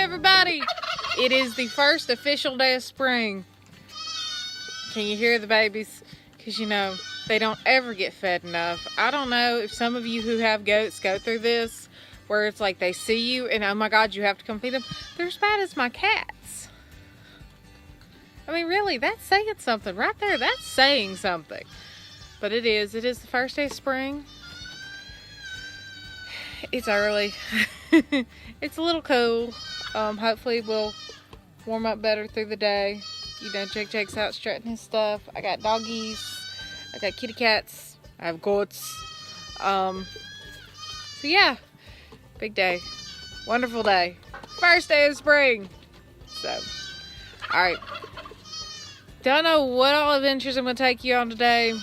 everybody! It is the first official day of spring. Can you hear the babies? Because you know, they don't ever get fed enough. I don't know if some of you who have goats go through this, where it's like they see you and oh my God, you have to come feed them. They're as bad as my cats. I mean, really, that's saying something right there. That's saying something. But it is the first day of spring. It's early. It's a little cool. Hopefully we'll warm up better through the day. You know, Jake's out strutting his stuff. I got doggies. I got kitty cats. I have goats. So yeah, big day. Wonderful day. First day of spring. So, alright. Don't know what all adventures I'm going to take you on today.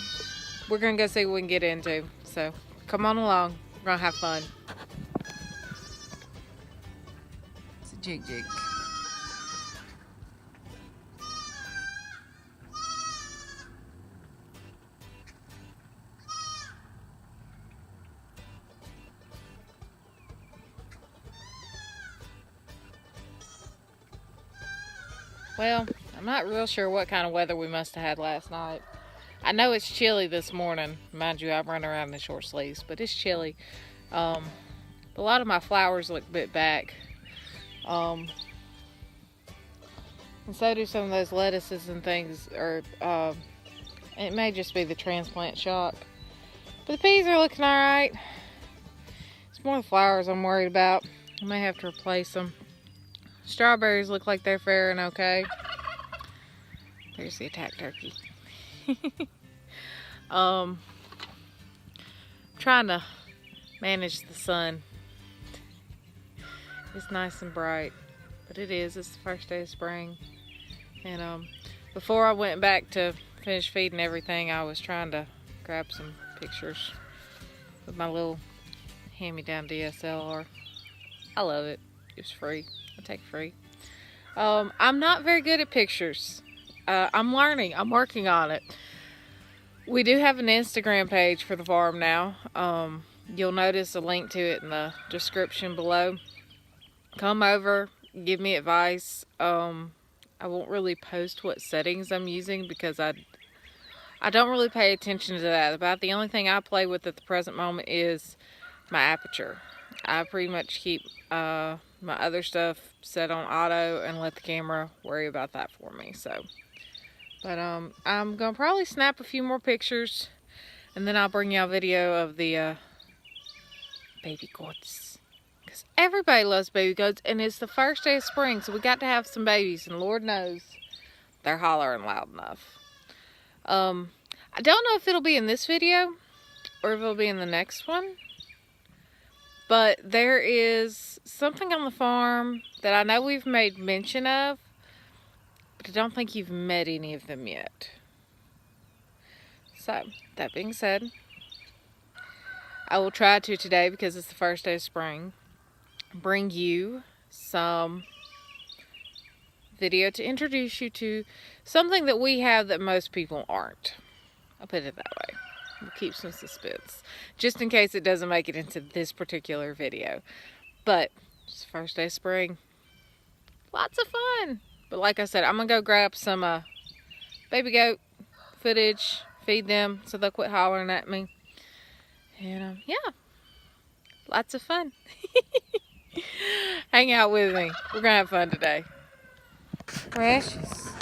We're going to go see what we can get into. So, come on along. We're going to have fun. It's a jig. Well, I'm not real sure what kind of weather we must have had last night. I know it's chilly this morning. Mind you, I'm running around in short sleeves, but it's chilly. A lot of my flowers look a bit back. And so do some of those lettuces and things. Or it may just be the transplant shock. But the peas are looking alright. It's more the flowers I'm worried about. I may have to replace them. Strawberries look like they're faring okay. There's the attack turkey. Trying to manage the sun. It's nice and bright, but it's the first day of spring. And before I went back to finish feeding everything, I was trying to grab some pictures with my little hand-me-down DSLR. I love it. It's free. I take it free. I'm not very good at pictures. I'm learning. I'm working on it. We do have an Instagram page for the farm now. You'll notice a link to it in the description below. Come over, give me advice. I won't really post what settings I'm using because I don't really pay attention to that. About the only thing I play with at the present moment is my aperture. I pretty much keep my other stuff set on auto and let the camera worry about that for me. So, but I'm gonna probably snap a few more pictures, and then I'll bring y'all a video of the baby goats, because everybody loves baby goats, and it's the first day of spring, so we got to have some babies, and Lord knows they're hollering loud enough. I don't know if it'll be in this video or if it'll be in the next one. But there is something on the farm that I know we've made mention of, but I don't think you've met any of them yet. So, that being said, I will try to today, because it's the first day of spring, bring you some video to introduce you to something that we have that most people aren't. I'll put it that way. We'll keep some suspense, just in case it doesn't make it into this particular video. But it's the first day of spring. Lots of fun. But like I said, I'm going to go grab some baby goat footage, feed them so they'll quit hollering at me. And yeah, lots of fun. Hang out with me. We're going to have fun today. Precious.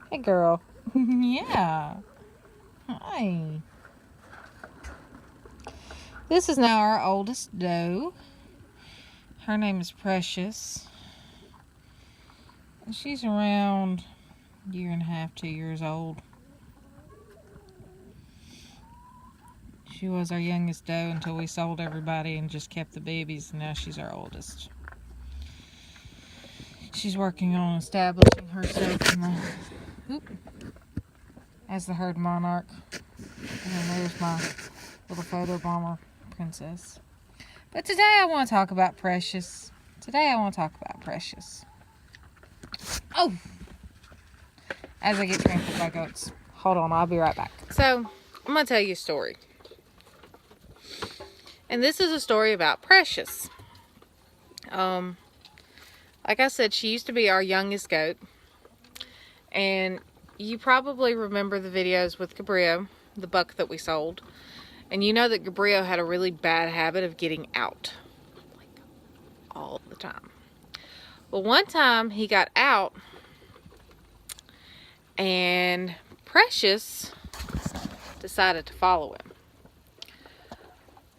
Hey girl. Yeah. Hi. This is now our oldest doe. Her name is Precious. And she's around a year and a half, 2 years old. She was our youngest doe until we sold everybody and just kept the babies, and now she's our oldest. She's working on establishing herself in the as the herd monarch. And then there's my little photo bomber princess. But today I want to talk about Precious. Oh! As I get trampled by goats. Hold on, I'll be right back. So, I'm going to tell you a story. And this is a story about Precious. Like I said, she used to be our youngest goat. And you probably remember the videos with Gabriel, the buck that we sold. And you know that Gabriel had a really bad habit of getting out. Like, all the time. Well, one time he got out and Precious decided to follow him.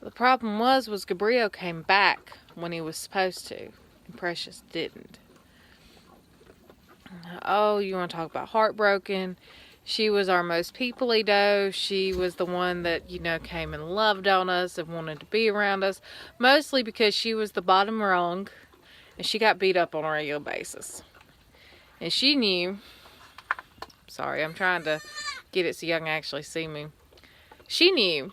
The problem was Gabriel came back when he was supposed to, and Precious didn't. Oh, you want to talk about heartbroken? She was our most people-y doe. She was the one that, you know, came and loved on us and wanted to be around us, mostly because she was the bottom rung, and she got beat up on a regular basis. And she knew, sorry, I'm trying to get it so y'all can actually see me. She knew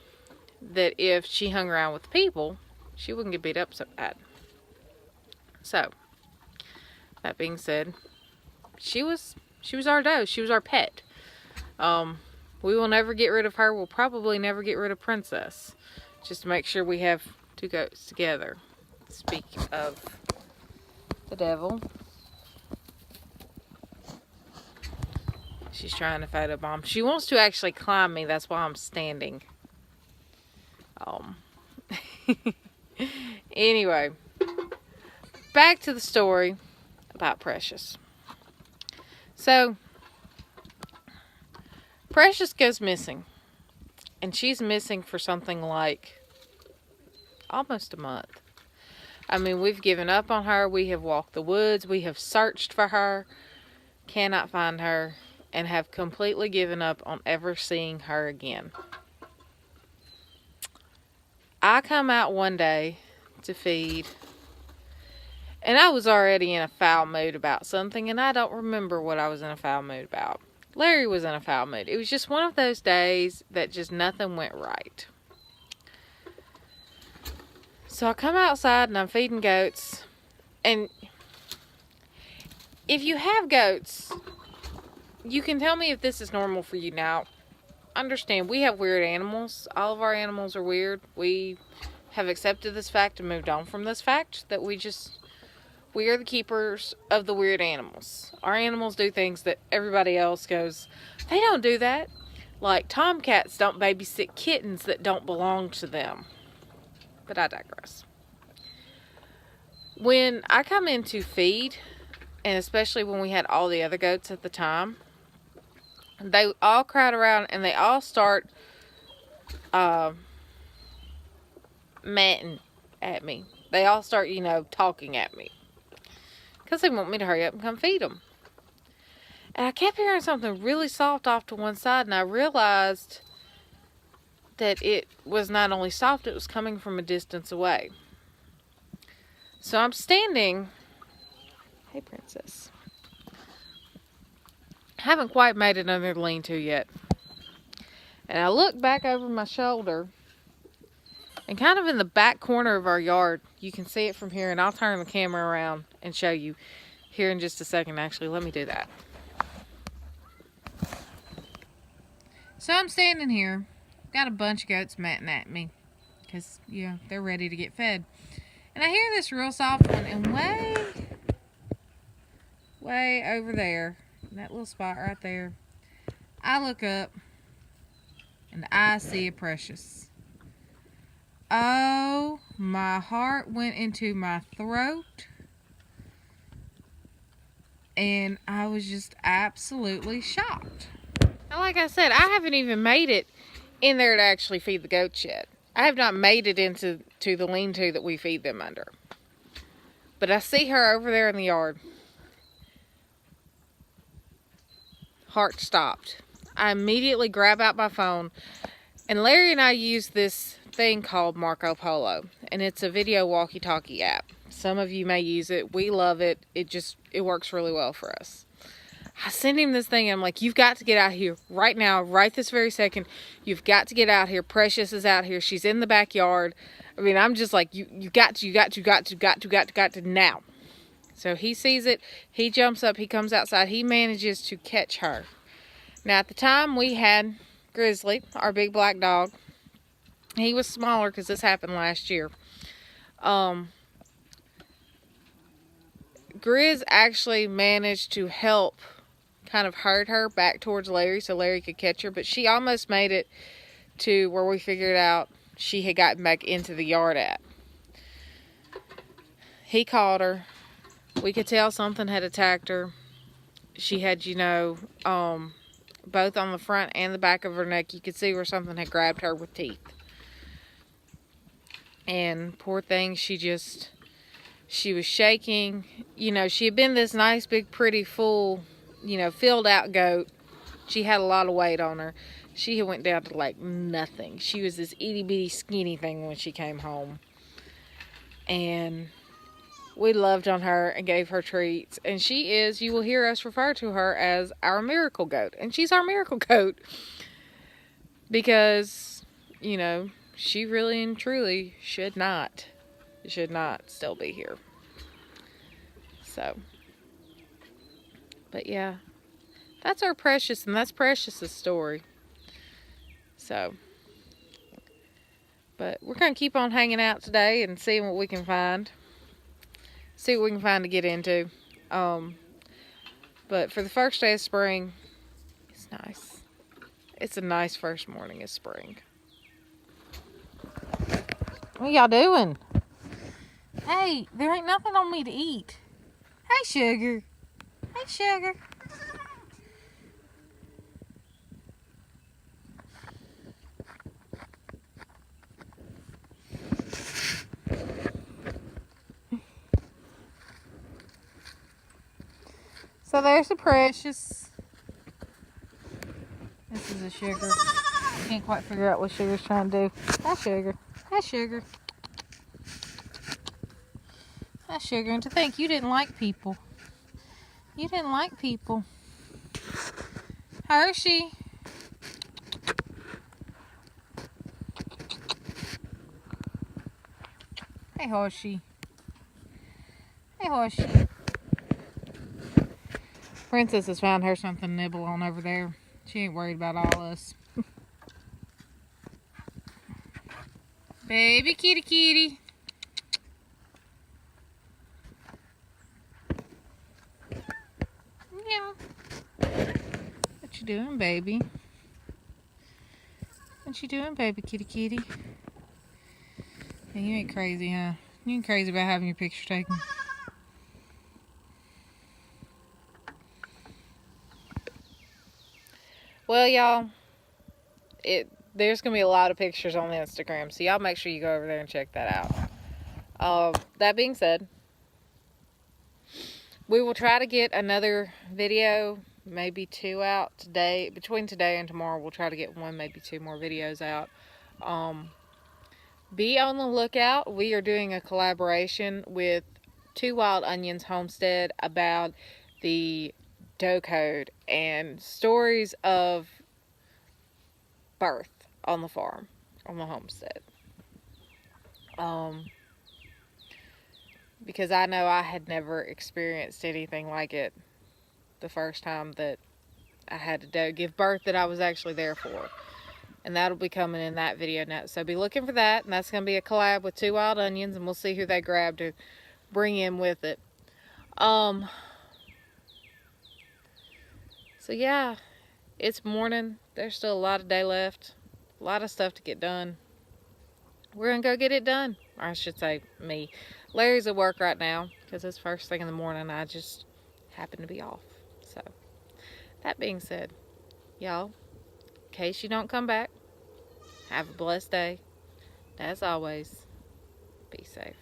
that if she hung around with people, she wouldn't get beat up so bad. So, that being said, she was our doe. She was our pet. We will never get rid of her. We'll probably never get rid of Princess. Just to make sure we have two goats together. Speaking of the devil. She's trying to photobomb. She wants to actually climb me. That's why I'm standing. Anyway, back to the story about Precious. So, Precious goes missing. And she's missing for something like almost a month. I mean, we've given up on her. We have walked the woods. We have searched for her. Cannot find her. And have completely given up on ever seeing her again. I come out one day to feed, and I was already in a foul mood about something, and I don't remember what I was in a foul mood about. Larry was in a foul mood. It was just one of those days that just nothing went right. So I come outside and I'm feeding goats, and if you have goats, you can tell me if this is normal for you now. Understand, we have weird animals. All of our animals are weird. We have accepted this fact and moved on from this fact that we are the keepers of the weird animals. Our animals do things that everybody else goes, they don't do that. Like tomcats don't babysit kittens that don't belong to them. But I digress. When I come in to feed, and especially when we had all the other goats at the time, they all crowd around and they all start matting at me. They all start, you know, talking at me. Because they want me to hurry up and come feed them. And I kept hearing something really soft off to one side, and I realized that it was not only soft, it was coming from a distance away. So I'm standing. Hey, Princess. Haven't quite made it under the lean-to yet. And I look back over my shoulder, and kind of in the back corner of our yard, you can see it from here, and I'll turn the camera around and show you here in just a second. Actually, let me do that. So I'm standing here, got a bunch of goats matting at me, because, you know, they're ready to get fed. And I hear this real soft one, and way over there, that little spot right there, I look up and I see a Precious. Oh, my heart went into my throat, and I was just absolutely shocked. Now, like I said, I haven't even made it in there to actually feed the goats yet. I have not made it into the lean-to that we feed them under. But I see her over there in the yard. Heart stopped. I immediately grab out my phone, and Larry and I use this thing called Marco Polo, and it's a video walkie-talkie app. Some of you may use it. We love it. It works really well for us. I send him this thing, and I'm like, you've got to get out here right now, right this very second. You've got to get out here. Precious is out here. She's in the backyard. I mean, I'm just like, you got to now. So he sees it. He jumps up. He comes outside. He manages to catch her. Now, at the time, we had Grizzly, our big black dog, He was smaller because this happened last year. Grizz actually managed to help kind of herd her back towards Larry so Larry could catch her, but she almost made it to where we figured out she had gotten back into the yard at. He caught her. We could tell something had attacked her. She had, you know, both on the front and the back of her neck, you could see where something had grabbed her with teeth. And poor thing, she was shaking. You know, she had been this nice, big, pretty, full, you know, filled out goat. She had a lot of weight on her. She had went down to like nothing. She was this itty bitty skinny thing when she came home. And we loved on her and gave her treats. And she is, you will hear us refer to her as our miracle goat. And she's our miracle goat. Because, you know, she really and truly should not still be here. So, but yeah, that's our Precious, and that's Precious's story. So, but we're going to keep on hanging out today and seeing what we can find. See what we can find to get into. But for the first day of spring, it's nice. It's a nice first morning of spring. What y'all doing? Hey, there ain't nothing on me to eat. Hey, Sugar. Hey, Sugar. So there's the Precious. This is a Sugar. Can't quite figure out what Sugar's trying to do. Hi, Sugar. Hi, Sugar. Hi, Sugar. And to think you didn't like people. You didn't like people. Hershey. Hey, Hershey. Hey, Hershey. Princess has found her something to nibble on over there. She ain't worried about all us. Baby kitty kitty. Yeah. What you doing, baby? What you doing, baby kitty kitty? Hey, you ain't crazy, huh? You ain't crazy about having your picture taken. Well, y'all, there's going to be a lot of pictures on the Instagram, so y'all make sure you go over there and check that out. That being said, we will try to get another video, maybe 2 out today. Between today and tomorrow, we'll try to get 1, maybe 2 more videos out. Be on the lookout. We are doing a collaboration with Two Wild Onions Homestead about the doe code and stories of birth on the farm, on the homestead. Because I know I had never experienced anything like it the first time that I had to give birth that I was actually there for. And that'll be coming in that video now. So be looking for that. And that's going to be a collab with Two Wild Onions. And we'll see who they grab to bring in with it. So yeah, it's morning. There's still a lot of day left. A lot of stuff to get done. We're going to go get it done. Or I should say me. Larry's at work right now because it's first thing in the morning. I just happen to be off. So that being said, y'all, in case you don't come back, have a blessed day. As always, be safe.